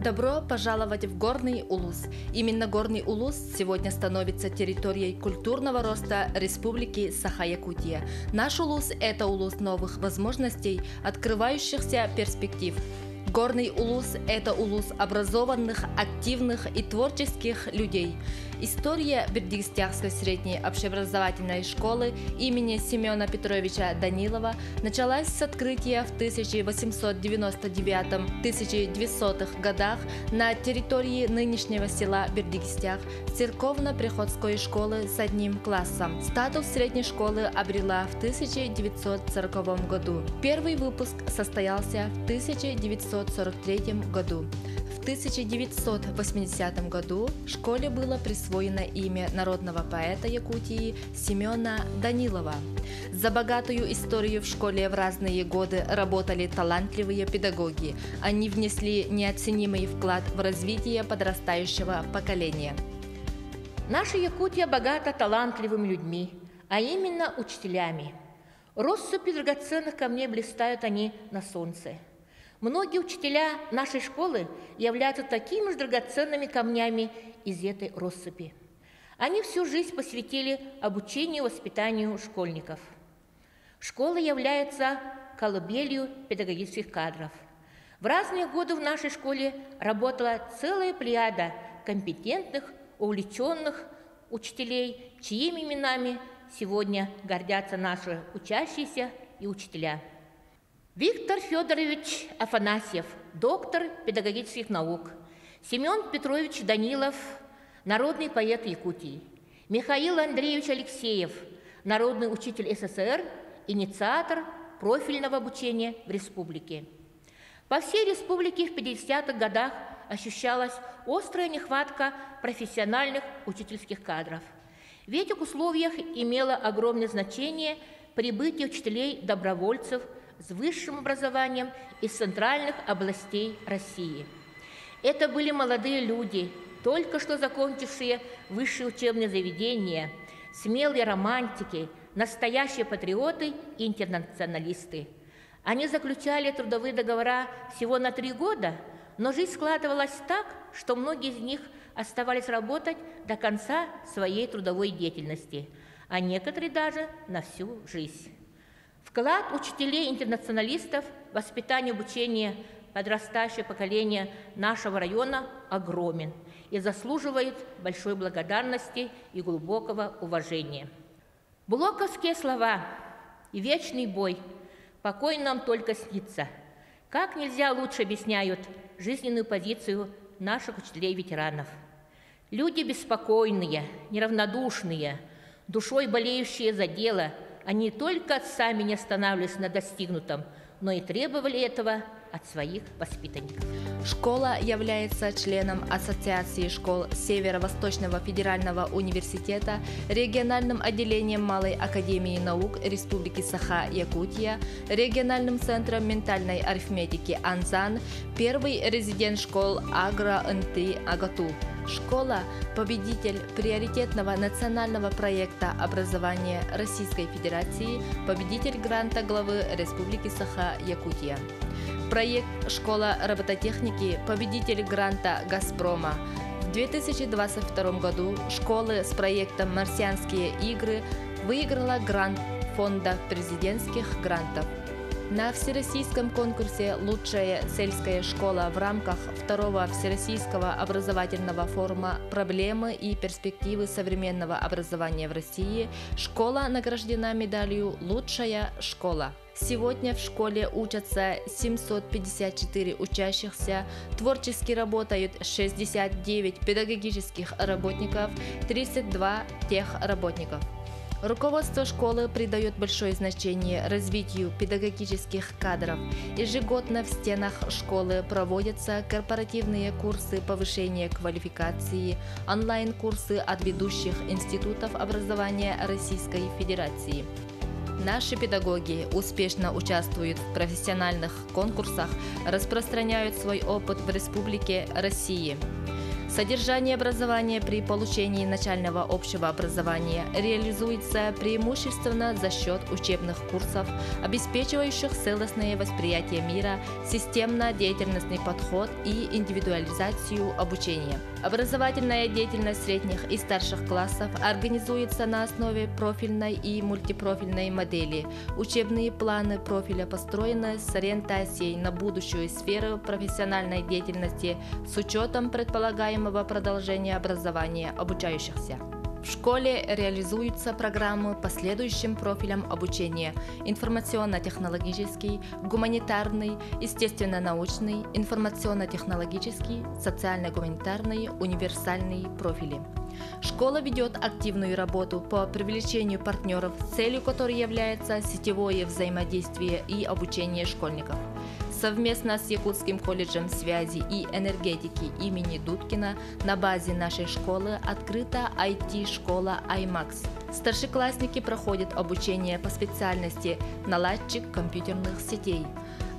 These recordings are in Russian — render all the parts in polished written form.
Добро пожаловать в Горный Улус. Именно Горный Улус сегодня становится территорией культурного роста Республики Саха-Якутия. Наш Улус – это Улус новых возможностей, открывающихся перспектив. Горный Улус – это Улус образованных, активных и творческих людей. История Бердыгстягской средней общеобразовательной школы имени Семена Петровича Данилова началась с открытия в 1899-1900 годах на территории нынешнего села Бердыгстяг церковно-приходской школы с одним классом. Статус средней школы обрела в 1940 году. Первый выпуск состоялся в 1943 году. В 1980 году школе было присвоено имя народного поэта Якутии Семена Данилова. За богатую историю в школе в разные годы работали талантливые педагоги. Они внесли неоценимый вклад в развитие подрастающего поколения. Наша Якутия богата талантливыми людьми, а именно учителями. Россыпью драгоценных камней блистают они на солнце. Многие учителя нашей школы являются такими же драгоценными камнями из этой россыпи. Они всю жизнь посвятили обучению и воспитанию школьников. Школа является колыбелью педагогических кадров. В разные годы в нашей школе работала целая плеяда компетентных, увлеченных учителей, чьими именами сегодня гордятся наши учащиеся и учителя. Виктор Федорович Афанасьев, доктор педагогических наук. Семен Петрович Данилов, народный поэт Якутии. Михаил Андреевич Алексеев, народный учитель СССР, инициатор профильного обучения в республике. По всей республике в 50-х годах ощущалась острая нехватка профессиональных учительских кадров. В этих условиях имело огромное значение прибытие учителей-добровольцев с высшим образованием из центральных областей России. Это были молодые люди, только что закончившие высшие учебные заведения, смелые романтики, настоящие патриоты и интернационалисты. Они заключали трудовые договора всего на 3 года, но жизнь складывалась так, что многие из них оставались работать до конца своей трудовой деятельности, а некоторые даже на всю жизнь. Вклад учителей-интернационалистов в воспитание и обучение подрастающего поколения нашего района огромен и заслуживает большой благодарности и глубокого уважения. Блоковские слова и вечный бой покой нам только снится. Как нельзя лучше объясняют жизненную позицию наших учителей-ветеранов. Люди беспокойные, неравнодушные, душой болеющие за дело, они не только сами не останавливались на достигнутом, но и требовали этого от своих воспитанников. Школа является членом Ассоциации школ Северо-Восточного федерального университета, региональным отделением Малой академии наук Республики Саха-Якутия, региональным центром ментальной арифметики Анзан, первый резидент школ Агро-НТ Агату. Школа – победитель приоритетного национального проекта образования Российской Федерации, победитель гранта главы Республики Саха-Якутия. Проект «Школа робототехники» – победитель гранта «Газпрома». В 2022 году школы с проектом «Марсианские игры» выиграла грант Фонда президентских грантов. На всероссийском конкурсе «Лучшая сельская школа» в рамках второго Всероссийского образовательного форума «Проблемы и перспективы современного образования в России» школа награждена медалью «Лучшая школа». Сегодня в школе учатся 754 учащихся, творчески работают 69 педагогических работников, 32 техработников. Руководство школы придает большое значение развитию педагогических кадров. Ежегодно в стенах школы проводятся корпоративные курсы повышения квалификации, онлайн-курсы от ведущих институтов образования Российской Федерации. Наши педагоги успешно участвуют в профессиональных конкурсах, распространяют свой опыт в Республике России. Содержание образования при получении начального общего образования реализуется преимущественно за счет учебных курсов, обеспечивающих целостное восприятие мира, системно-деятельностный подход и индивидуализацию обучения. Образовательная деятельность средних и старших классов организуется на основе профильной и мультипрофильной модели. Учебные планы профиля построены с ориентацией на будущую сферу профессиональной деятельности с учетом предполагаемого продолжения образования обучающихся. В школе реализуются программы по следующим профилям обучения: информационно-технологический, гуманитарный, естественно-научный, информационно-технологический, социально-гуманитарный, универсальные профили. Школа ведет активную работу по привлечению партнеров, целью которой является сетевое взаимодействие и обучение школьников. Совместно с Якутским колледжем связи и энергетики имени Дудкина на базе нашей школы открыта IT-школа IMAX. Старшеклассники проходят обучение по специальности наладчик компьютерных сетей.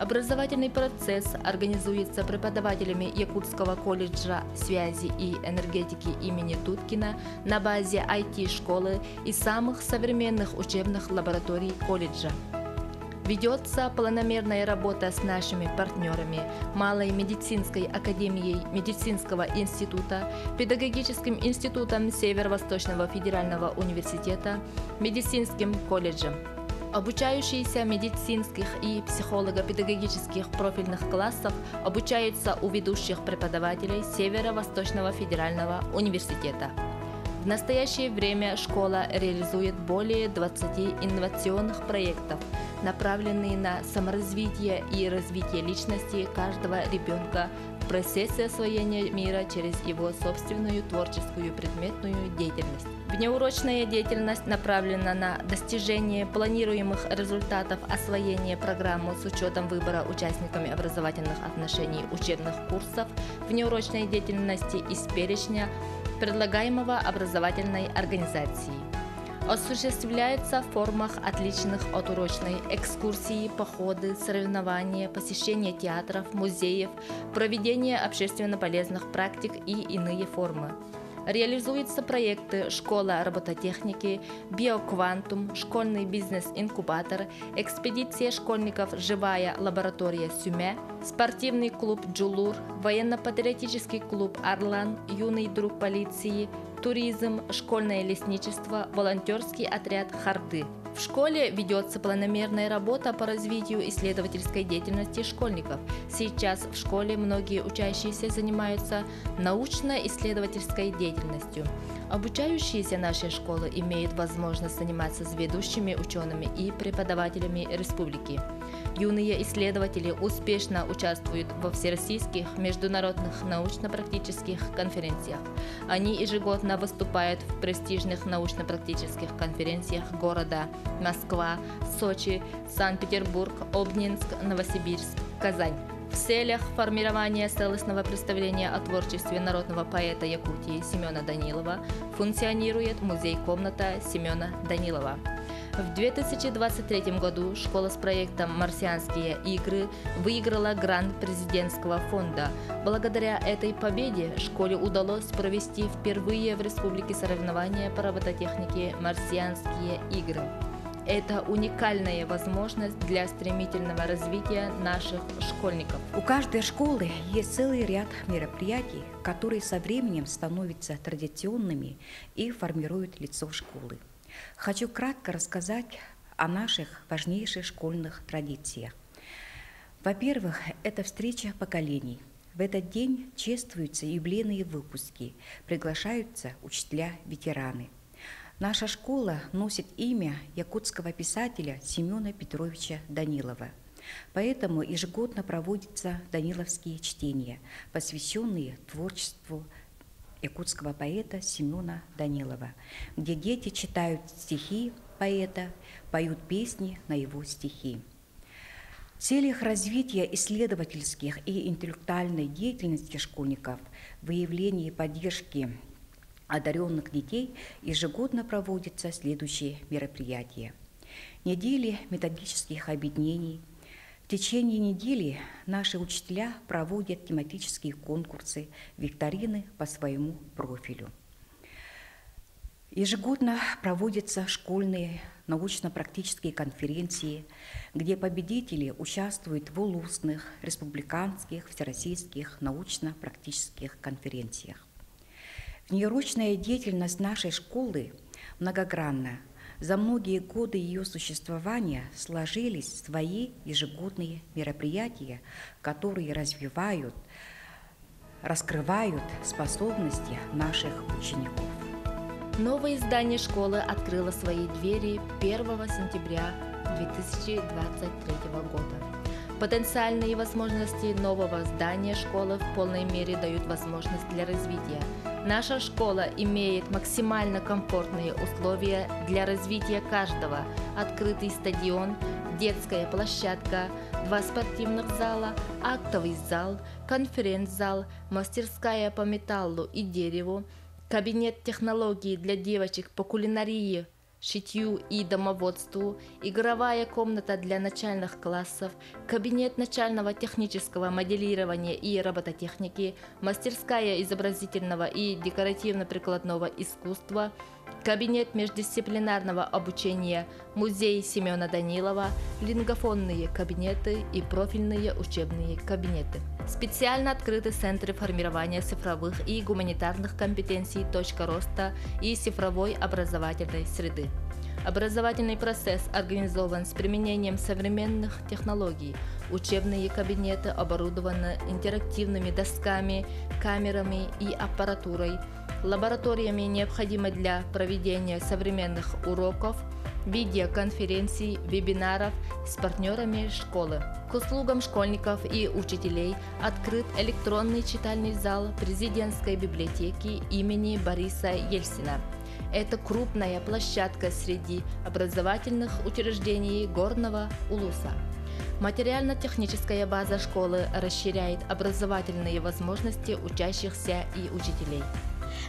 Образовательный процесс организуется преподавателями Якутского колледжа связи и энергетики имени Дудкина на базе IT-школы и самых современных учебных лабораторий колледжа. Ведется планомерная работа с нашими партнерами Малой медицинской академией медицинского института, Педагогическим институтом Северо-Восточного федерального университета, медицинским колледжем. Обучающиеся медицинских и психолого-педагогических профильных классов обучаются у ведущих преподавателей Северо-Восточного федерального университета. В настоящее время школа реализует более 20 инновационных проектов, направленные на саморазвитие и развитие личности каждого ребенка в процессе освоения мира через его собственную творческую предметную деятельность. Внеурочная деятельность направлена на достижение планируемых результатов освоения программы с учетом выбора участниками образовательных отношений учебных курсов внеурочной деятельности из перечня предлагаемого образовательной организацией. Осуществляется в формах, отличных от урочной: экскурсии, походы, соревнования, посещение театров, музеев, проведение общественно полезных практик и иные формы. Реализуются проекты «Школа робототехники», «Биоквантум», «Школьный бизнес-инкубатор», экспедиция школьников «Живая лаборатория Сюме», спортивный клуб «Джулур», военно-патриотический клуб «Арлан», юный друг полиции, туризм, школьное лесничество, волонтерский отряд «Харды». В школе ведется планомерная работа по развитию исследовательской деятельности школьников. Сейчас в школе многие учащиеся занимаются научно-исследовательской деятельностью. Обучающиеся нашей школы имеют возможность заниматься с ведущими учеными и преподавателями республики. Юные исследователи успешно участвуют во всероссийских международных научно-практических конференциях. Они ежегодно выступают в престижных научно-практических конференциях города Москва, Сочи, Санкт-Петербург, Обнинск, Новосибирск, Казань. В целях формирования целостного представления о творчестве народного поэта Якутии Семена Данилова функционирует музей-комната Семена Данилова. В 2023 году школа с проектом «Марсианские игры» выиграла грант президентского фонда. Благодаря этой победе школе удалось провести впервые в республике соревнования по робототехнике «Марсианские игры». Это уникальная возможность для стремительного развития наших школьников. У каждой школы есть целый ряд мероприятий, которые со временем становятся традиционными и формируют лицо школы. Хочу кратко рассказать о наших важнейших школьных традициях. Во-первых, это встреча поколений. В этот день чествуются юбилейные выпуски, приглашаются учителя-ветераны. Наша школа носит имя якутского писателя Семена Петровича Данилова. Поэтому ежегодно проводятся даниловские чтения, посвященные творчеству якутского поэта Семена Данилова, где дети читают стихи поэта, поют песни на его стихи. В целях развития исследовательских и интеллектуальной деятельности школьников, выявления и поддержки одаренных детей ежегодно проводятся следующие мероприятия. Недели методических объединений, течение недели наши учителя проводят тематические конкурсы, викторины по своему профилю. Ежегодно проводятся школьные научно-практические конференции, где победители участвуют в улусных, республиканских, всероссийских научно-практических конференциях. Внеурочная деятельность нашей школы многогранна. За многие годы ее существования сложились свои ежегодные мероприятия, которые развивают, раскрывают способности наших учеников. Новое здание школы открыло свои двери 1 сентября 2023 года. Потенциальные возможности нового здания школы в полной мере дают возможность для развития. Наша школа имеет максимально комфортные условия для развития каждого. Открытый стадион, детская площадка, 2 спортивных зала, актовый зал, конференц-зал, мастерская по металлу и дереву, кабинет технологий для девочек по кулинарии, шитью и домоводству, игровая комната для начальных классов, кабинет начального технического моделирования и робототехники, мастерская изобразительного и декоративно-прикладного искусства, кабинет междисциплинарного обучения, музей Семена Данилова, лингофонные кабинеты и профильные учебные кабинеты. Специально открыты центры формирования цифровых и гуманитарных компетенций, точка роста и цифровой образовательной среды. Образовательный процесс организован с применением современных технологий. Учебные кабинеты оборудованы интерактивными досками, камерами и аппаратурой, лабораториями, необходимыми для проведения современных уроков, видеоконференций, вебинаров с партнерами школы. К услугам школьников и учителей открыт электронный читальный зал президентской библиотеки имени Бориса Ельцина. Это крупная площадка среди образовательных учреждений Горного Улуса. Материально-техническая база школы расширяет образовательные возможности учащихся и учителей.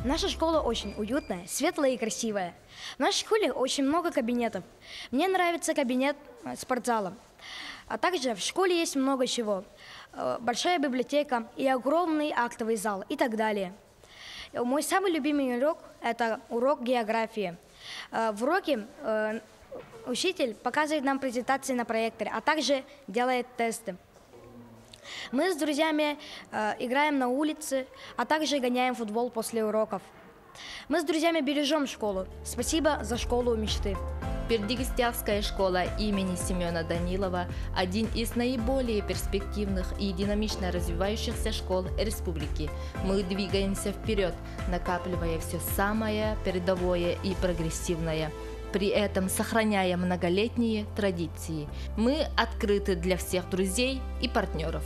Наша школа очень уютная, светлая и красивая. В нашей школе очень много кабинетов. Мне нравится кабинет спортзала. А также в школе есть много чего. Большая библиотека и огромный актовый зал и так далее. Мой самый любимый урок – это урок географии. В уроке учитель показывает нам презентации на проекторе, а также делает тесты. Мы с друзьями играем на улице, а также гоняем футбол после уроков. Мы с друзьями бережем школу. Спасибо за школу мечты. Бердыгистявская школа имени Семена Данилова – один из наиболее перспективных и динамично развивающихся школ республики. Мы двигаемся вперед, накапливая все самое передовое и прогрессивное, при этом сохраняя многолетние традиции. Мы открыты для всех друзей и партнеров.